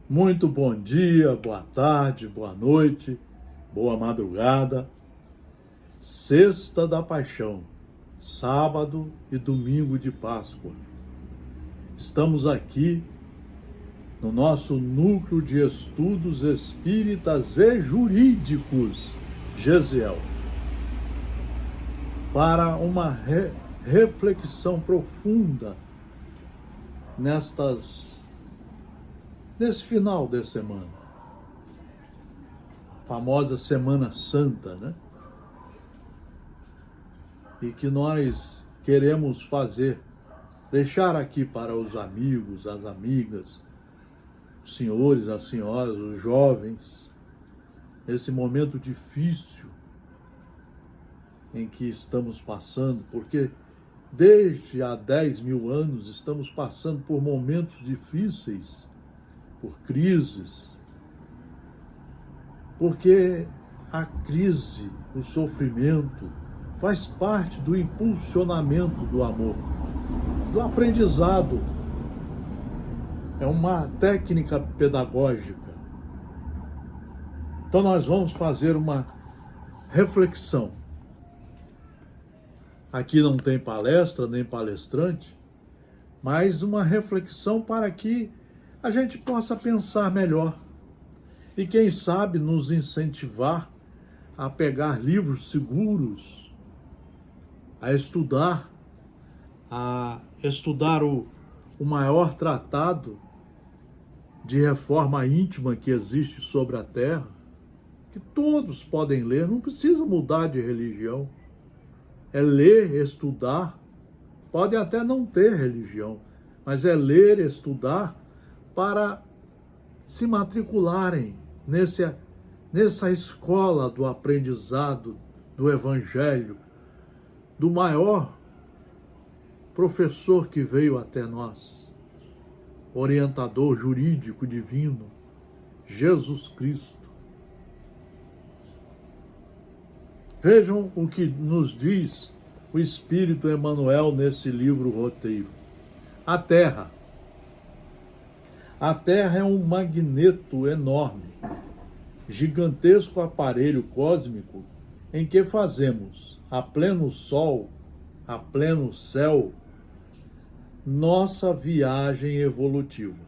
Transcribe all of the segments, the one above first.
Muito bom dia, boa tarde, boa noite, boa madrugada. Sexta da Paixão, sábado e domingo de Páscoa. Estamos aqui no nosso núcleo de estudos espíritas e jurídicos, GESEL, para uma reflexão profunda nesse final de semana, a famosa Semana Santa, né? E que nós queremos deixar aqui para os amigos, as amigas, os senhores, as senhoras, os jovens, esse momento difícil em que estamos passando, porque desde há 10 mil anos estamos passando por momentos difíceis, por crises, porque a crise, o sofrimento, faz parte do impulsionamento do amor, do aprendizado. É uma técnica pedagógica. Então nós vamos fazer uma reflexão. Aqui não tem palestra nem palestrante, mas uma reflexão para que a gente possa pensar melhor e, quem sabe, nos incentivar a pegar livros seguros, a estudar o maior tratado de reforma íntima que existe sobre a Terra, que todos podem ler, não precisa mudar de religião. É ler, estudar, podem até não ter religião, mas é ler, estudar para se matricularem nessa escola do aprendizado, do Evangelho, do maior professor que veio até nós, orientador jurídico divino, Jesus Cristo. Vejam o que nos diz o Espírito Emmanuel nesse livro roteiro. A Terra é um magneto enorme, gigantesco aparelho cósmico em que fazemos, a pleno sol, a pleno céu, nossa viagem evolutiva.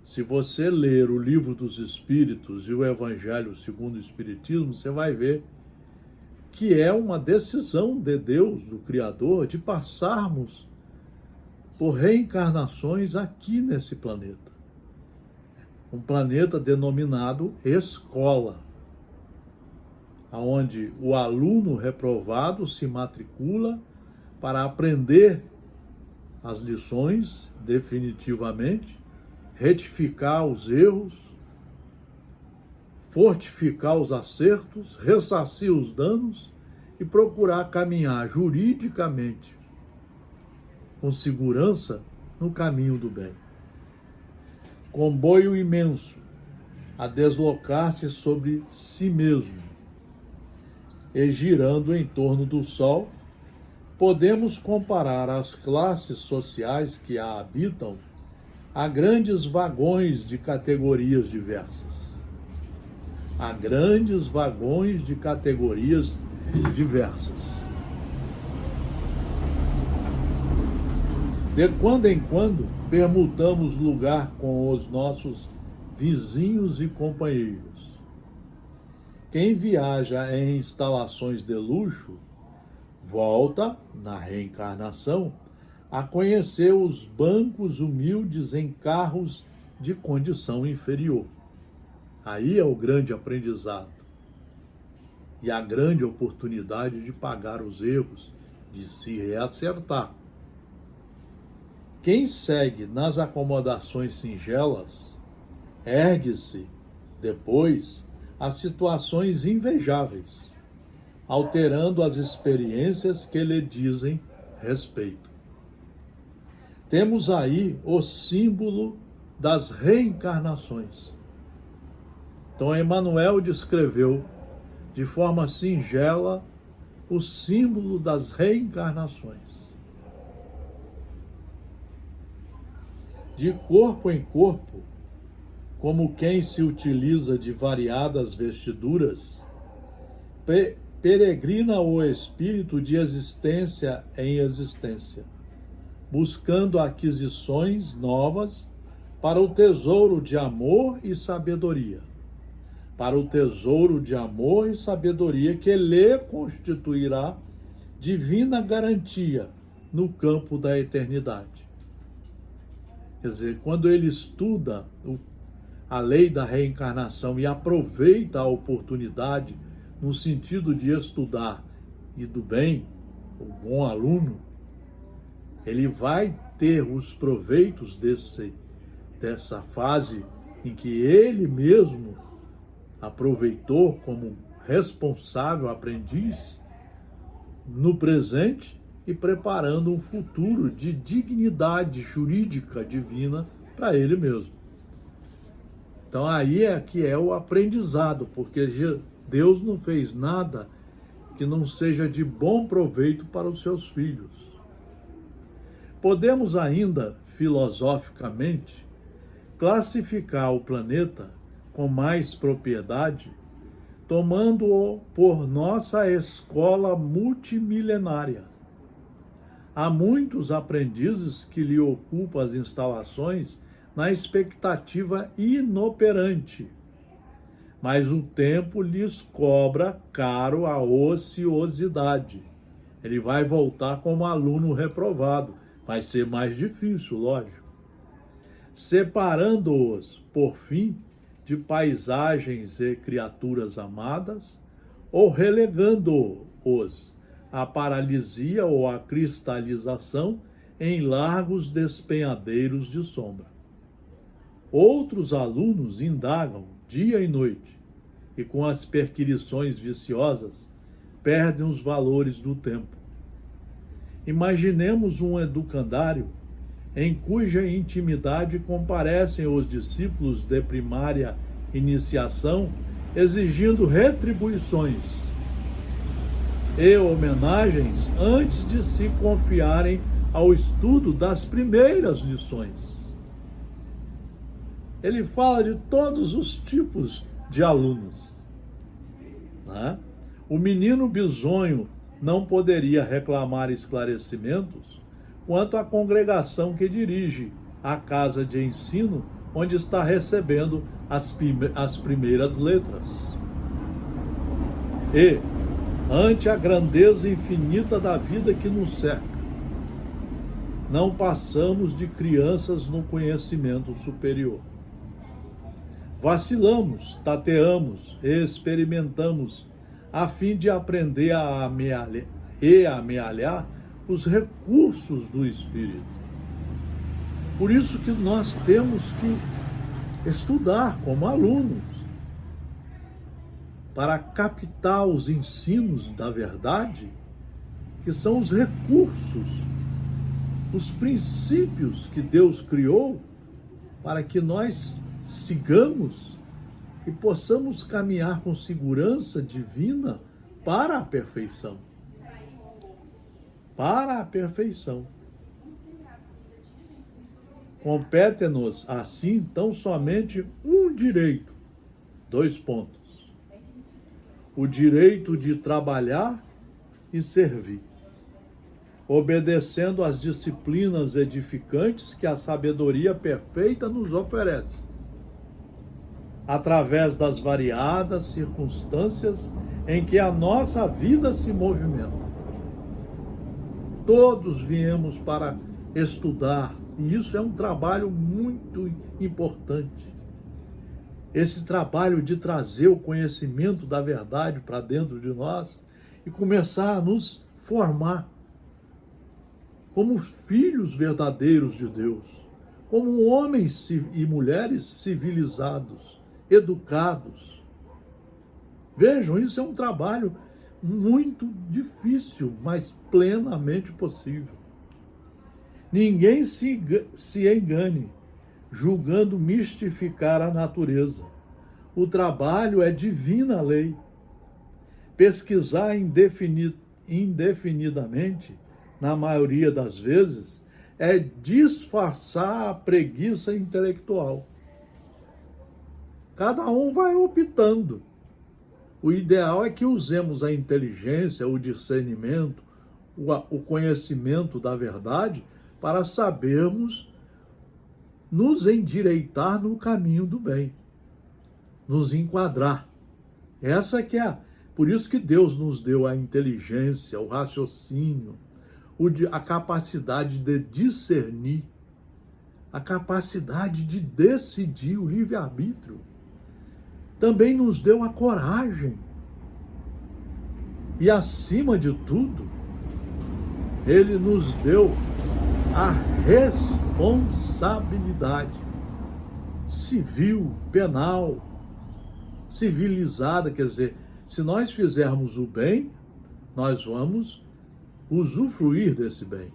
Se você ler o Livro dos Espíritos e o Evangelho segundo o Espiritismo, você vai ver que é uma decisão de Deus, do Criador, de passarmos por reencarnações aqui nesse planeta. Um planeta denominado escola, onde o aluno reprovado se matricula para aprender as lições definitivamente, retificar os erros, fortificar os acertos, ressarcir os danos e procurar caminhar juridicamente com segurança no caminho do bem. Comboio imenso a deslocar-se sobre si mesmo e girando em torno do Sol, podemos comparar as classes sociais que a habitam a grandes vagões de categorias diversas. A grandes vagões de categorias diversas. De quando em quando, permutamos lugar com os nossos vizinhos e companheiros. Quem viaja em instalações de luxo, volta, na reencarnação, a conhecer os bancos humildes em carros de condição inferior. Aí é o grande aprendizado e a grande oportunidade de pagar os erros, de se reacertar. Quem segue nas acomodações singelas, ergue-se, depois, a situações invejáveis, alterando as experiências que lhe dizem respeito. Temos aí o símbolo das reencarnações. Então, Emmanuel descreveu de forma singela o símbolo das reencarnações. De corpo em corpo, como quem se utiliza de variadas vestiduras, peregrina o espírito de existência em existência, buscando aquisições novas para o tesouro de amor e sabedoria, que lhe constituirá divina garantia no campo da eternidade. Quer dizer, quando ele estuda a lei da reencarnação e aproveita a oportunidade no sentido de estudar e do bem, o bom aluno, ele vai ter os proveitos dessa fase em que ele mesmo aproveitou como responsável aprendiz no presente e preparando um futuro de dignidade jurídica divina para ele mesmo. Então aí é que é o aprendizado, porque Deus não fez nada que não seja de bom proveito para os seus filhos. Podemos ainda, filosoficamente, classificar o planeta com mais propriedade, tomando-o por nossa escola multimilenária. Há muitos aprendizes que lhe ocupam as instalações na expectativa inoperante, mas o tempo lhes cobra caro a ociosidade. Ele vai voltar como aluno reprovado, vai ser mais difícil, lógico. Separando-os, por fim, de paisagens e criaturas amadas, ou relegando-os à paralisia ou à cristalização em largos despenhadeiros de sombra. Outros alunos indagam dia e noite, e com as perquisições viciosas, perdem os valores do tempo. Imaginemos um educandário em cuja intimidade comparecem os discípulos de primária iniciação, exigindo retribuições e homenagens antes de se confiarem ao estudo das primeiras lições. Ele fala de todos os tipos de alunos, né? O menino bisonho não poderia reclamar esclarecimentos quanto à congregação que dirige a casa de ensino onde está recebendo as primeiras letras. E, ante a grandeza infinita da vida que nos cerca, não passamos de crianças no conhecimento superior. Vacilamos, tateamos e experimentamos a fim de aprender a amealhar os recursos do Espírito. Por isso que nós temos que estudar como alunos, para captar os ensinos da verdade, que são os recursos, os princípios que Deus criou para que nós sigamos e possamos caminhar com segurança divina para a perfeição. Para a perfeição. Compete-nos, assim, tão somente um direito. 2 pontos. O direito de trabalhar e servir, obedecendo às disciplinas edificantes que a sabedoria perfeita nos oferece, através das variadas circunstâncias em que a nossa vida se movimenta. Todos viemos para estudar, e isso é um trabalho muito importante. Esse trabalho de trazer o conhecimento da verdade para dentro de nós e começar a nos formar como filhos verdadeiros de Deus, como homens e mulheres civilizados, educados. Vejam, isso é um trabalho muito difícil, mas plenamente possível. Ninguém se engane, julgando mistificar a natureza. O trabalho é divina lei. Pesquisar indefinidamente, na maioria das vezes, é disfarçar a preguiça intelectual. Cada um vai optando. O ideal é que usemos a inteligência, o discernimento, o conhecimento da verdade para sabermos nos endireitar no caminho do bem, nos enquadrar. Essa que é por isso que Deus nos deu a inteligência, o raciocínio, a capacidade de discernir, a capacidade de decidir, o livre-arbítrio. Também nos deu a coragem. E, acima de tudo, Ele nos deu a responsabilidade civil, penal, civilizada. Quer dizer, se nós fizermos o bem, nós vamos usufruir desse bem.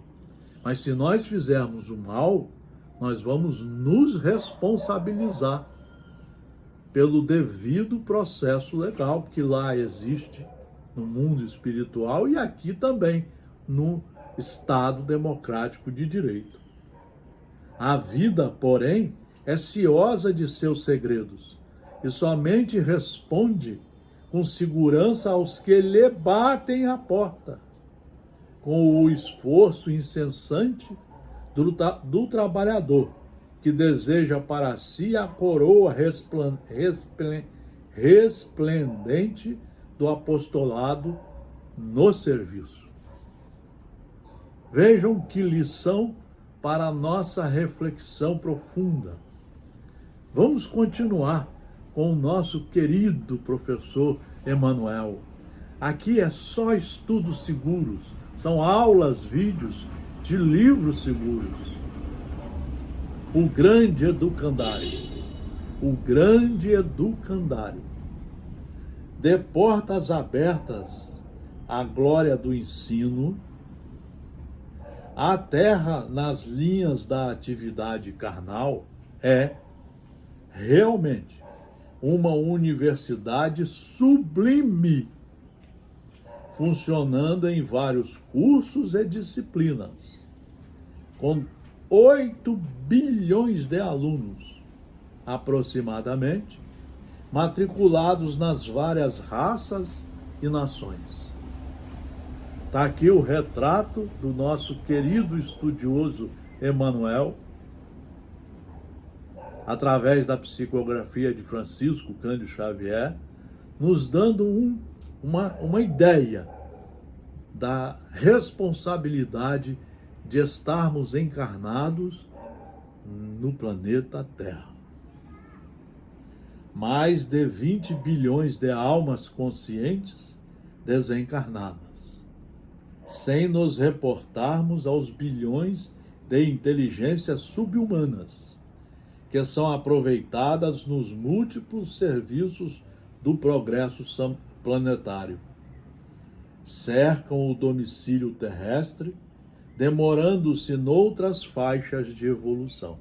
Mas se nós fizermos o mal, nós vamos nos responsabilizar pelo devido processo legal que lá existe no mundo espiritual e aqui também no Estado democrático de direito. A vida, porém, é ciosa de seus segredos e somente responde com segurança aos que lhe batem a porta, com o esforço incessante do trabalhador, que deseja para si a coroa resplendente do apostolado no serviço. Vejam que lição para a nossa reflexão profunda. Vamos continuar com o nosso querido professor Emanuel. Aqui é só estudos seguros, são aulas, vídeos de livros seguros. O grande educandário, de portas abertas à glória do ensino, a terra nas linhas da atividade carnal é realmente uma universidade sublime, funcionando em vários cursos e disciplinas, com 8 bilhões de alunos, aproximadamente, matriculados nas várias raças e nações. Está aqui o retrato do nosso querido estudioso Emanuel, através da psicografia de Francisco Cândido Xavier, nos dando uma ideia da responsabilidade de estarmos encarnados no planeta Terra. Mais de 20 bilhões de almas conscientes desencarnadas, sem nos reportarmos aos bilhões de inteligências subhumanas, que são aproveitadas nos múltiplos serviços do progresso planetário. Cercam o domicílio terrestre, demorando-se noutras faixas de evolução.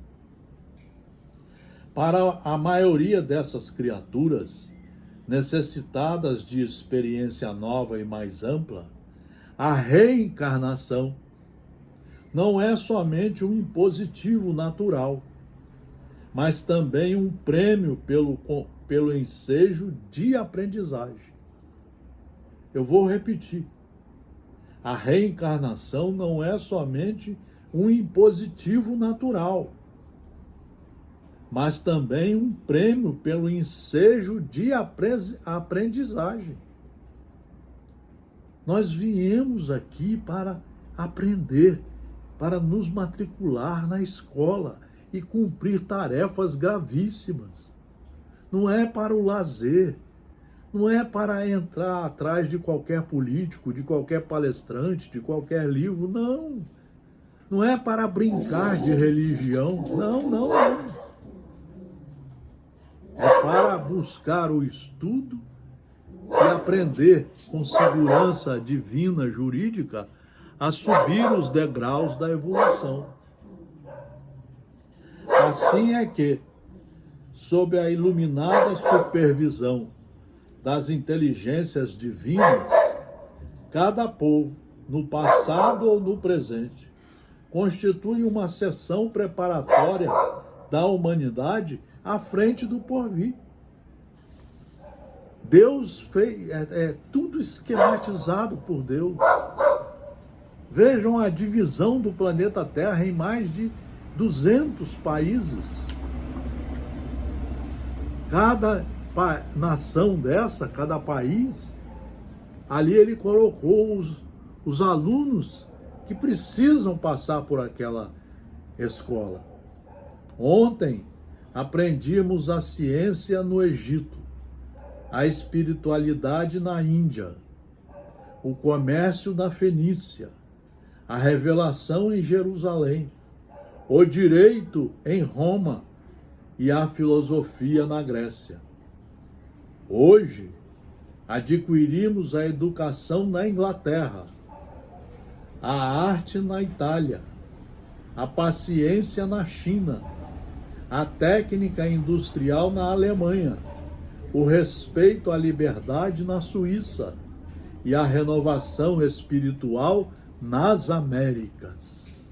Para a maioria dessas criaturas, necessitadas de experiência nova e mais ampla, a reencarnação não é somente um impositivo natural, mas também um prêmio pelo ensejo de aprendizagem. Eu vou repetir. A reencarnação não é somente um impositivo natural, mas também um prêmio pelo ensejo de aprendizagem. Nós viemos aqui para aprender, para nos matricular na escola e cumprir tarefas gravíssimas. Não é para o lazer, não é para entrar atrás de qualquer político, de qualquer palestrante, de qualquer livro, não. Não é para brincar de religião, não. É para buscar o estudo e aprender com segurança divina, jurídica, a subir os degraus da evolução. Assim é que, sob a iluminada supervisão das inteligências divinas, cada povo, no passado ou no presente, constitui uma seção preparatória da humanidade à frente do porvir. Deus fez, tudo esquematizado por Deus. Vejam a divisão do planeta Terra em mais de 200 países. Cada nação dessa, cada país, ali ele colocou os alunos que precisam passar por aquela escola. Ontem aprendimos a ciência no Egito, a espiritualidade na Índia, o comércio na Fenícia, a revelação em Jerusalém, o direito em Roma e a filosofia na Grécia. Hoje, adquirimos a educação na Inglaterra, a arte na Itália, a paciência na China, a técnica industrial na Alemanha, o respeito à liberdade na Suíça e a renovação espiritual nas Américas.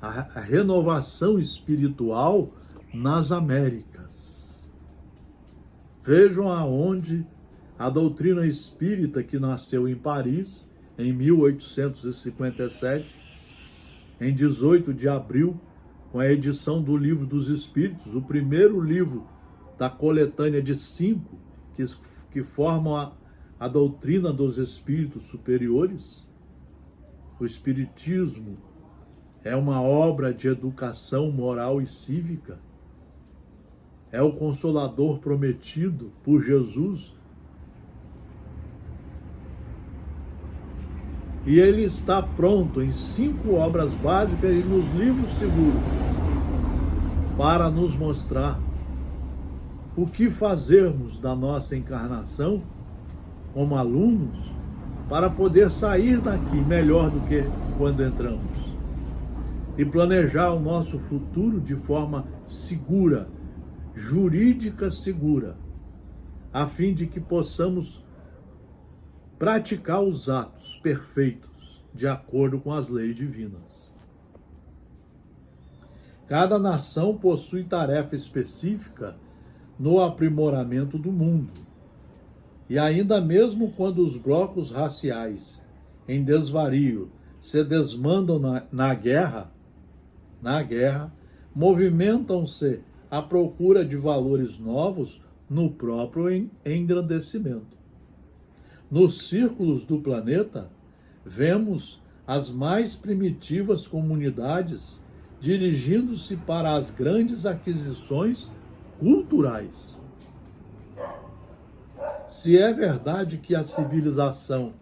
A renovação espiritual nas Américas. Vejam aonde a doutrina espírita, que nasceu em Paris, em 1857, em 18 de abril, com a edição do Livro dos Espíritos, o primeiro livro da coletânea de 5 que formam a doutrina dos espíritos superiores. O Espiritismo é uma obra de educação moral e cívica. É o Consolador prometido por Jesus. E ele está pronto em 5 obras básicas e nos livros seguros para nos mostrar o que fazermos da nossa encarnação como alunos para poder sair daqui melhor do que quando entramos e planejar o nosso futuro de forma segura, jurídica segura, a fim de que possamos praticar os atos perfeitos de acordo com as leis divinas. Cada nação possui tarefa específica no aprimoramento do mundo. E ainda mesmo quando os blocos raciais em desvario se desmandam na guerra, movimentam-se à procura de valores novos no próprio engrandecimento. Nos círculos do planeta, vemos as mais primitivas comunidades dirigindo-se para as grandes aquisições culturais. Se é verdade que a civilização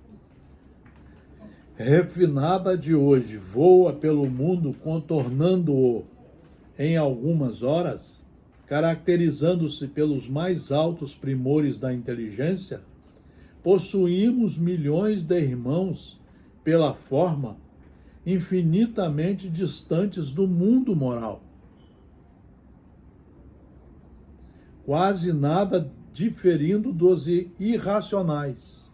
refinada de hoje voa pelo mundo contornando-o em algumas horas, caracterizando-se pelos mais altos primores da inteligência, possuímos milhões de irmãos pela forma infinitamente distantes do mundo moral. Quase nada diferindo dos irracionais.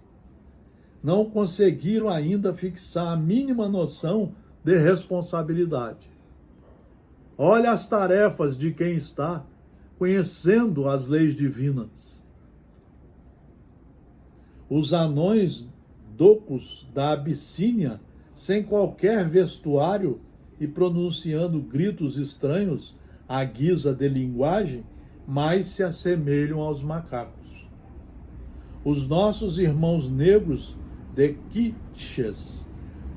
Não conseguiram ainda fixar a mínima noção de responsabilidade. Olha as tarefas de quem está conhecendo as leis divinas. Os anões docos da Abissínia, sem qualquer vestuário e pronunciando gritos estranhos à guisa de linguagem, mais se assemelham aos macacos. Os nossos irmãos negros de Quiches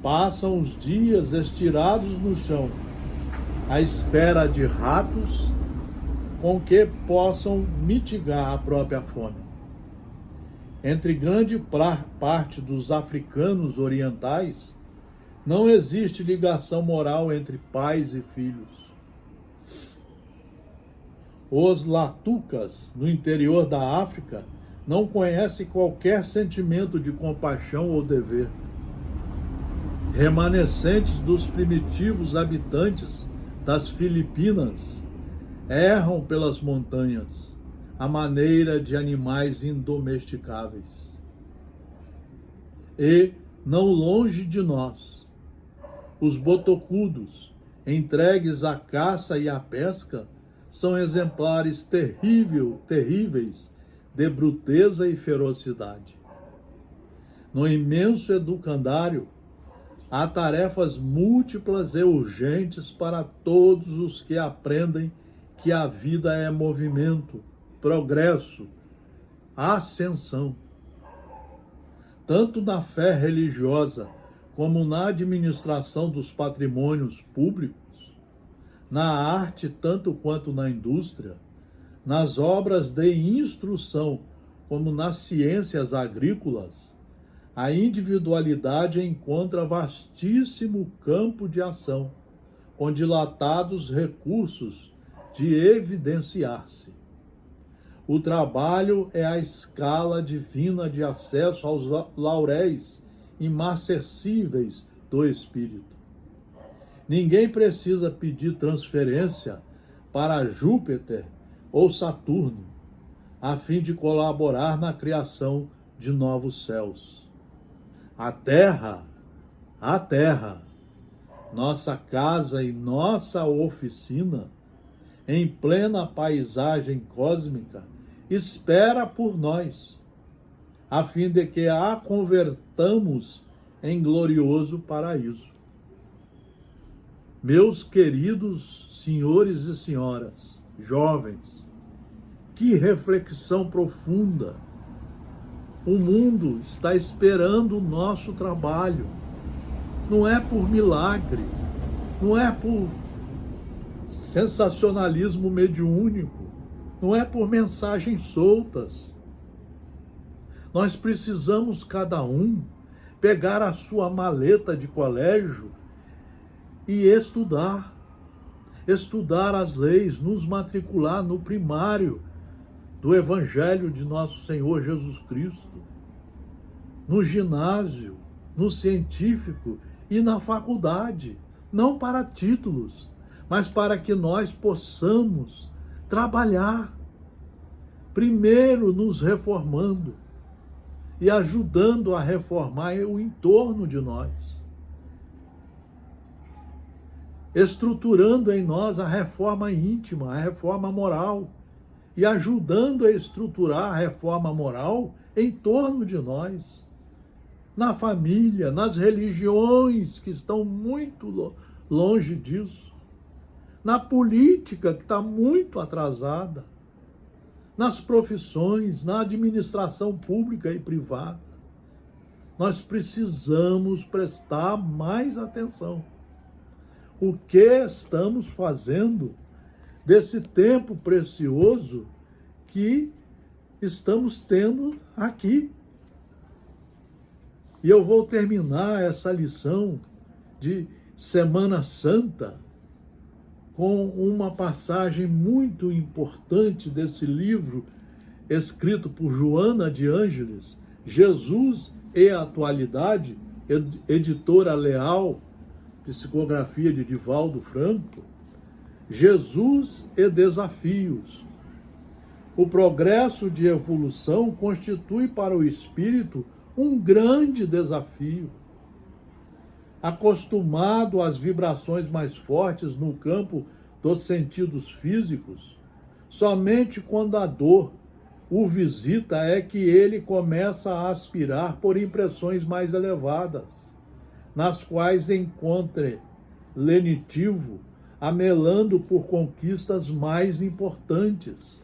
passam os dias estirados no chão, à espera de ratos com que possam mitigar a própria fome. Entre grande parte dos africanos orientais, não existe ligação moral entre pais e filhos. Os latucas, no interior da África, não conhecem qualquer sentimento de compaixão ou dever. Remanescentes dos primitivos habitantes das Filipinas erram pelas montanhas, à maneira de animais indomesticáveis. E, não longe de nós, os botocudos, entregues à caça e à pesca, são exemplares terríveis de bruteza e ferocidade. No imenso educandário, há tarefas múltiplas e urgentes para todos os que aprendem que a vida é movimento, progresso, ascensão. Tanto na fé religiosa como na administração dos patrimônios públicos, na arte tanto quanto na indústria, nas obras de instrução como nas ciências agrícolas, a individualidade encontra vastíssimo campo de ação, com dilatados recursos de evidenciar-se. O trabalho é a escala divina de acesso aos lauréis imarcessíveis do espírito. Ninguém precisa pedir transferência para Júpiter ou Saturno, a fim de colaborar na criação de novos céus. A Terra, nossa casa e nossa oficina, em plena paisagem cósmica, espera por nós, a fim de que a convertamos em glorioso paraíso. Meus queridos senhores e senhoras, jovens, que reflexão profunda! O mundo está esperando o nosso trabalho. Não é por milagre, não é por sensacionalismo mediúnico, não é por mensagens soltas. Nós precisamos, cada um, pegar a sua maleta de colégio e estudar as leis, nos matricular no primário do Evangelho de nosso Senhor Jesus Cristo, no ginásio, no científico e na faculdade, não para títulos, mas para que nós possamos trabalhar, primeiro nos reformando e ajudando a reformar o entorno de nós, estruturando em nós a reforma íntima, a reforma moral, e ajudando a estruturar a reforma moral em torno de nós, na família, nas religiões que estão muito longe disso, na política que está muito atrasada, nas profissões, na administração pública e privada. Nós precisamos prestar mais atenção. O que estamos fazendo desse tempo precioso que estamos tendo aqui? E eu vou terminar essa lição de Semana Santa com uma passagem muito importante desse livro escrito por Joana de Ângeles, Jesus e a Atualidade, editora Leal, psicografia de Divaldo Franco. Jesus e desafios. O progresso de evolução constitui para o espírito um grande desafio. Acostumado às vibrações mais fortes no campo dos sentidos físicos, somente quando a dor o visita é que ele começa a aspirar por impressões mais elevadas, nas quais encontre lenitivo, anelando por conquistas mais importantes.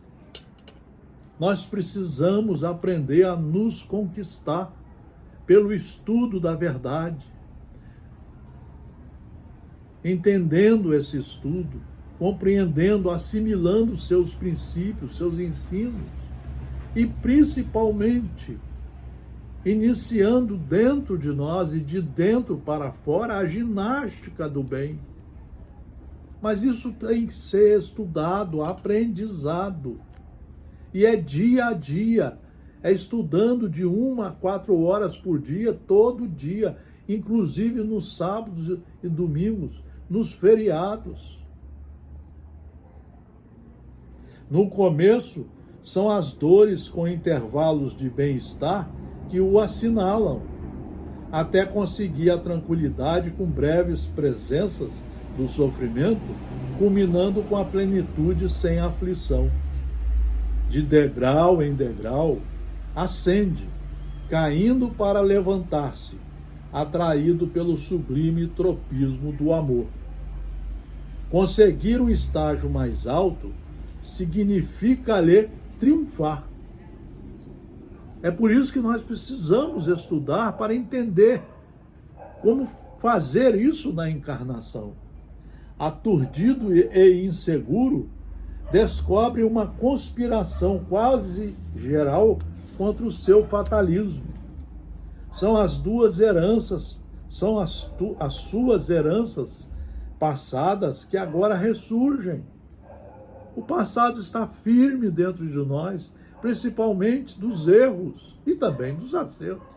Nós precisamos aprender a nos conquistar pelo estudo da verdade, entendendo esse estudo, compreendendo, assimilando seus princípios, seus ensinos e, principalmente, iniciando dentro de nós e de dentro para fora a ginástica do bem. Mas isso tem que ser estudado, aprendizado. E é dia a dia, é estudando de 1 a 4 horas por dia, todo dia, inclusive nos sábados e domingos, nos feriados. No começo, são as dores com intervalos de bem-estar que o assinalam, até conseguir a tranquilidade com breves presenças do sofrimento, culminando com a plenitude sem aflição. De degrau em degrau, ascende, caindo para levantar-se, atraído pelo sublime tropismo do amor. Conseguir o estágio mais alto significa-lhe triunfar. É por isso que nós precisamos estudar para entender como fazer isso na encarnação. Aturdido e inseguro, descobre uma conspiração quase geral contra o seu fatalismo. São as duas heranças, são as suas heranças passadas que agora ressurgem. O passado está firme dentro de nós, principalmente dos erros e também dos acertos.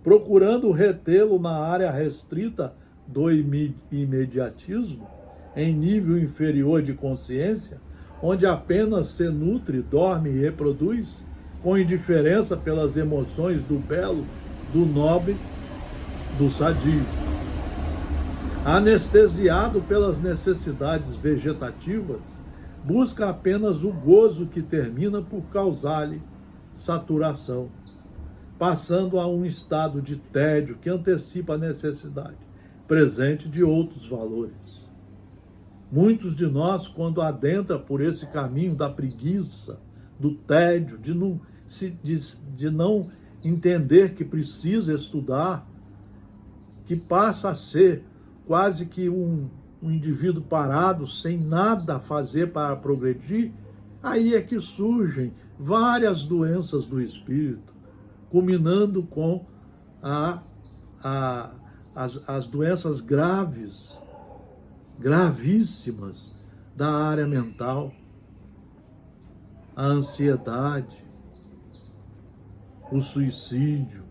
Procurando retê-lo na área restrita do imediatismo, em nível inferior de consciência, onde apenas se nutre, dorme e reproduz, com indiferença pelas emoções do belo, do nobre, do sadio. Anestesiado pelas necessidades vegetativas, busca apenas o gozo que termina por causar-lhe saturação, passando a um estado de tédio que antecipa a necessidade presente de outros valores. Muitos de nós, quando adentra por esse caminho da preguiça, do tédio, de não entender que precisa estudar, que passa a ser quase que um indivíduo parado, sem nada a fazer para progredir, aí é que surgem várias doenças do espírito, culminando com as doenças gravíssimas da área mental, a ansiedade, o suicídio.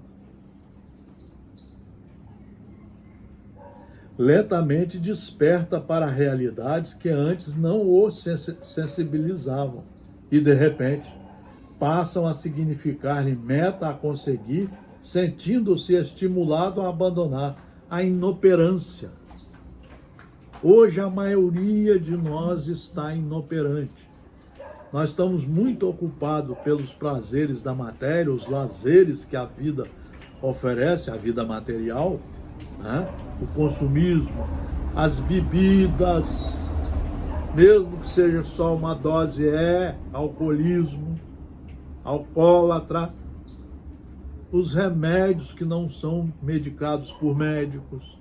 Lentamente desperta para realidades que antes não o sensibilizavam e, de repente, passam a significar-lhe meta a conseguir, sentindo-se estimulado a abandonar a inoperância. Hoje a maioria de nós está inoperante. Nós estamos muito ocupados pelos prazeres da matéria, os lazeres que a vida oferece, a vida material, né? O consumismo, as bebidas, mesmo que seja só uma dose, alcoolismo, alcoólatra, os remédios que não são medicados por médicos,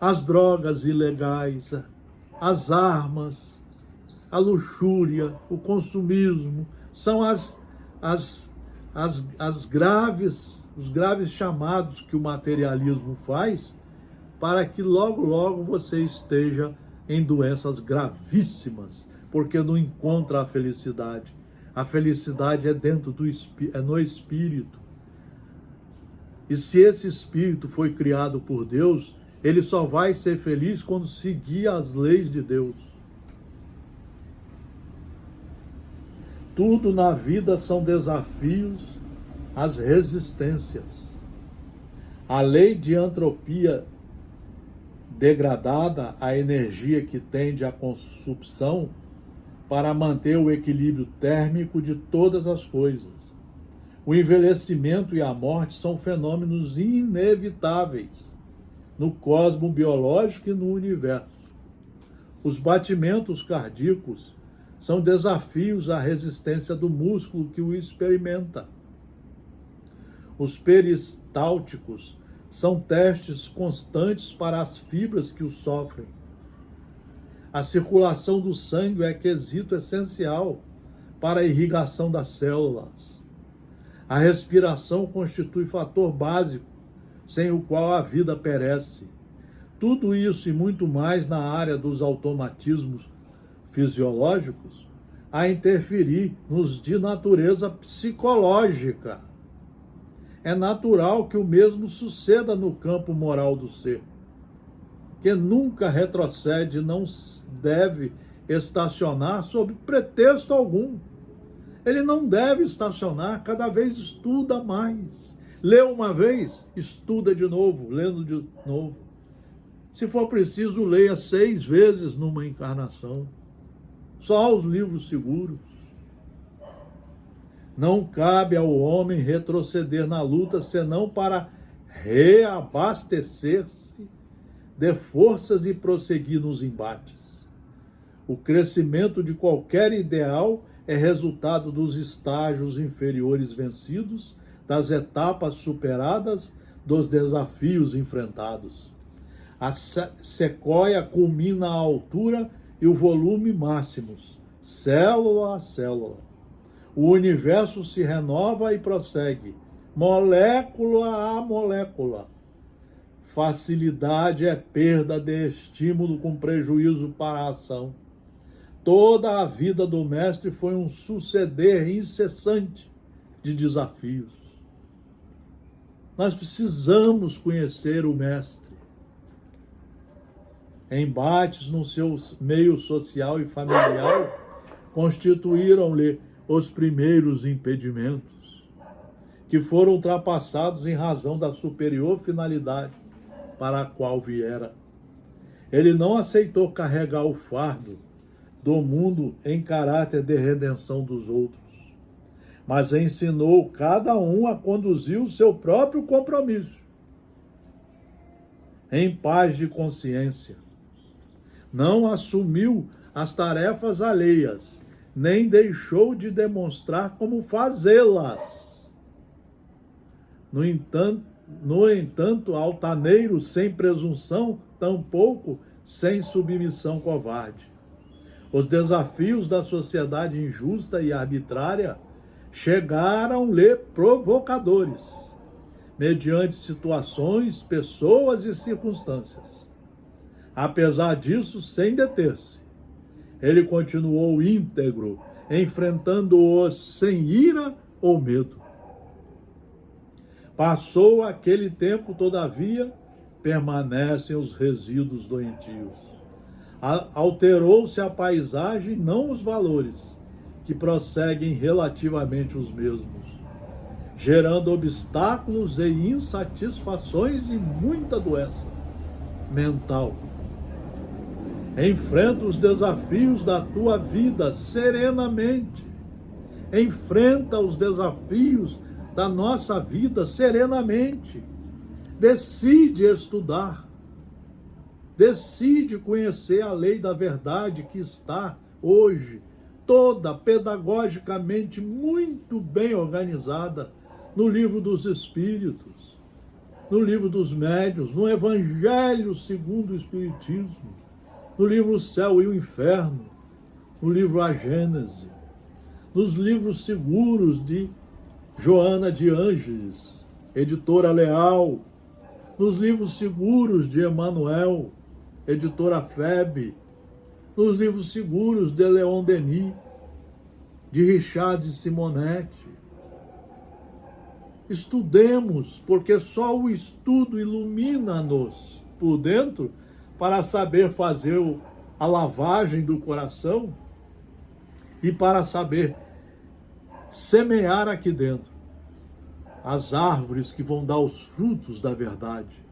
as drogas ilegais, as armas, a luxúria, o consumismo, são os graves chamados que o materialismo faz para que logo, logo você esteja em doenças gravíssimas, porque não encontra a felicidade. A felicidade é dentro do espírito, é no espírito. E se esse espírito foi criado por Deus, ele só vai ser feliz quando seguir as leis de Deus. Tudo na vida são desafios, as resistências. A lei de entropia degradada, a energia que tende à consumpção para manter o equilíbrio térmico de todas as coisas. O envelhecimento e a morte são fenômenos inevitáveis no cosmo biológico e no universo. Os batimentos cardíacos são desafios à resistência do músculo que o experimenta. Os peristálticos são testes constantes para as fibras que o sofrem. A circulação do sangue é quesito essencial para a irrigação das células. A respiração constitui fator básico, sem o qual a vida perece. Tudo isso e muito mais na área dos automatismos fisiológicos a interferir nos de natureza psicológica. É natural que o mesmo suceda no campo moral do ser, que nunca retrocede e não deve estacionar sob pretexto algum. Ele não deve estacionar, cada vez estuda mais. Lê uma vez, estuda de novo, lendo de novo. Se for preciso, leia 6 vezes numa encarnação. Só os livros seguros. Não cabe ao homem retroceder na luta, senão para reabastecer-se de forças e prosseguir nos embates. O crescimento de qualquer ideal é resultado dos estágios inferiores vencidos, das etapas superadas, dos desafios enfrentados. A sequoia culmina à altura e o volume máximos, célula a célula. O universo se renova e prossegue, molécula a molécula. Facilidade é perda de estímulo com prejuízo para a ação. Toda a vida do mestre foi um suceder incessante de desafios. Nós precisamos conhecer o mestre. Embates no seu meio social e familiar constituíram-lhe os primeiros impedimentos, que foram ultrapassados em razão da superior finalidade para a qual viera. Ele não aceitou carregar o fardo do mundo em caráter de redenção dos outros, mas ensinou cada um a conduzir o seu próprio compromisso, em paz de consciência. Não assumiu as tarefas alheias, nem deixou de demonstrar como fazê-las. No entanto, altaneiro sem presunção, tampouco sem submissão covarde. Os desafios da sociedade injusta e arbitrária chegaram-lhe provocadores, mediante situações, pessoas e circunstâncias. Apesar disso, sem deter-se, ele continuou íntegro, enfrentando-os sem ira ou medo. Passou aquele tempo, todavia, permanecem os resíduos doentios. Alterou-se a paisagem, não os valores, que prosseguem relativamente os mesmos, gerando obstáculos e insatisfações e muita doença mental. Enfrenta os desafios da tua vida serenamente. Enfrenta os desafios da nossa vida serenamente. Decide estudar. Decide conhecer a lei da verdade que está hoje toda pedagogicamente muito bem organizada no livro dos Espíritos, no livro dos Médiuns, no Evangelho segundo o Espiritismo, no livro O Céu e o Inferno, no livro A Gênese, nos livros seguros de Joana de Ângeles, editora Leal, nos livros seguros de Emmanuel, editora Febe, nos livros seguros de Leon Denis, de Richard Simonetti. Estudemos, porque só o estudo ilumina-nos por dentro para saber fazer a lavagem do coração e para saber semear aqui dentro as árvores que vão dar os frutos da verdade.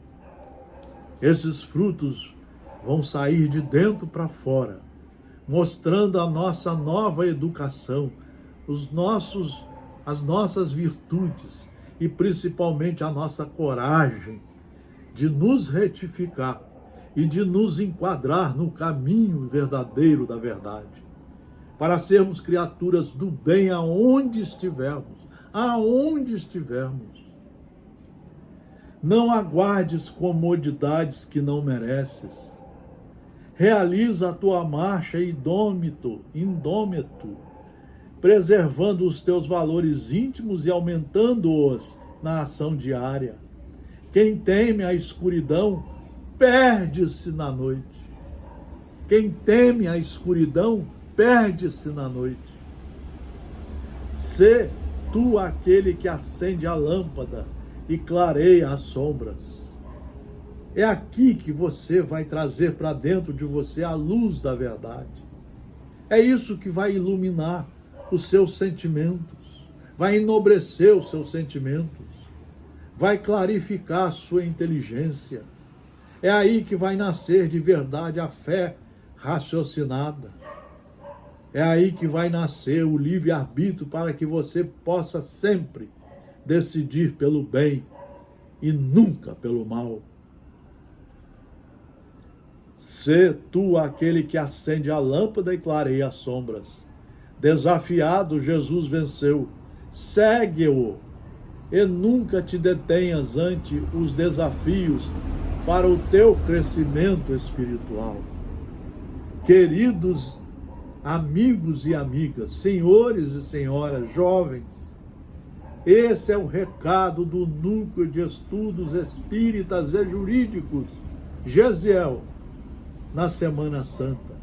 Esses frutos vão sair de dentro para fora, mostrando a nossa nova educação, as nossas virtudes e principalmente a nossa coragem de nos retificar e de nos enquadrar no caminho verdadeiro da verdade, para sermos criaturas do bem aonde estivermos, aonde estivermos. Não aguardes comodidades que não mereces. Realiza a tua marcha indômito, preservando os teus valores íntimos e aumentando-os na ação diária. Quem teme a escuridão, perde-se na noite. Quem teme a escuridão, perde-se na noite. Sê tu aquele que acende a lâmpada e clareia as sombras. É aqui que você vai trazer para dentro de você a luz da verdade. É isso que vai iluminar os seus sentimentos, vai enobrecer os seus sentimentos, vai clarificar a sua inteligência. É aí que vai nascer de verdade a fé raciocinada. É aí que vai nascer o livre-arbítrio para que você possa sempre decidir pelo bem e nunca pelo mal. Sê tu aquele que acende a lâmpada e clareia as sombras. Desafiado, Jesus venceu. Segue-o e nunca te detenhas ante os desafios para o teu crescimento espiritual. Queridos amigos e amigas, senhores e senhoras, jovens, esse é o recado do Núcleo de Estudos Espíritas e Jurídicos, Gesiel, na Semana Santa.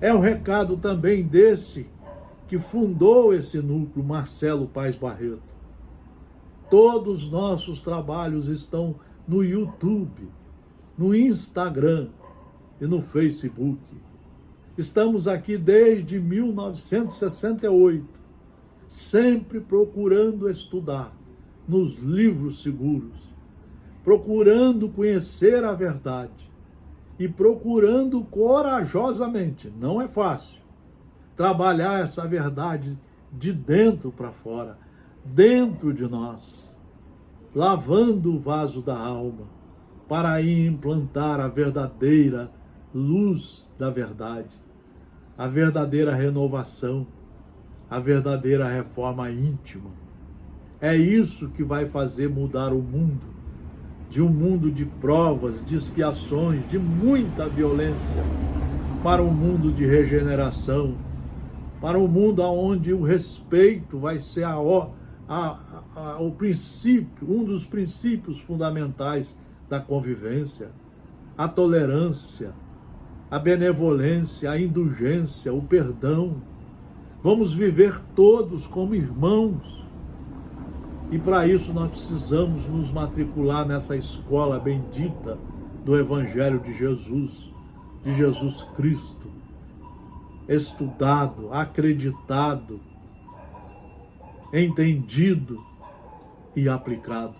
É o recado também desse que fundou esse núcleo, Marcelo Paes Barreto. Todos os nossos trabalhos estão no YouTube, no Instagram e no Facebook. Estamos aqui desde 1968, sempre procurando estudar nos livros seguros, procurando conhecer a verdade e procurando corajosamente, não é fácil, trabalhar essa verdade de dentro para fora, dentro de nós, lavando o vaso da alma, para aí implantar a verdadeira luz da verdade, a verdadeira renovação, a verdadeira reforma íntima. É isso que vai fazer mudar o mundo, de um mundo de provas, de expiações, de muita violência, para um mundo de regeneração, para um mundo onde o respeito vai ser o princípio, um dos princípios fundamentais da convivência, a tolerância, a benevolência, a indulgência, o perdão. Vamos viver todos como irmãos. E para isso nós precisamos nos matricular nessa escola bendita do Evangelho de Jesus Cristo, estudado, acreditado, entendido e aplicado.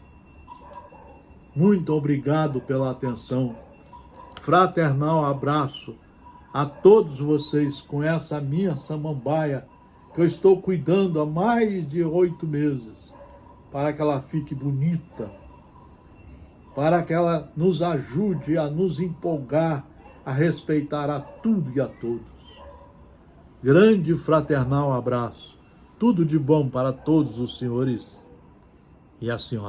Muito obrigado pela atenção. Fraternal abraço a todos vocês com essa minha samambaia que eu estou cuidando há mais de 8 meses, para que ela fique bonita, para que ela nos ajude a nos empolgar, a respeitar a tudo e a todos. Grande fraternal abraço. Tudo de bom para todos os senhores e a senhora.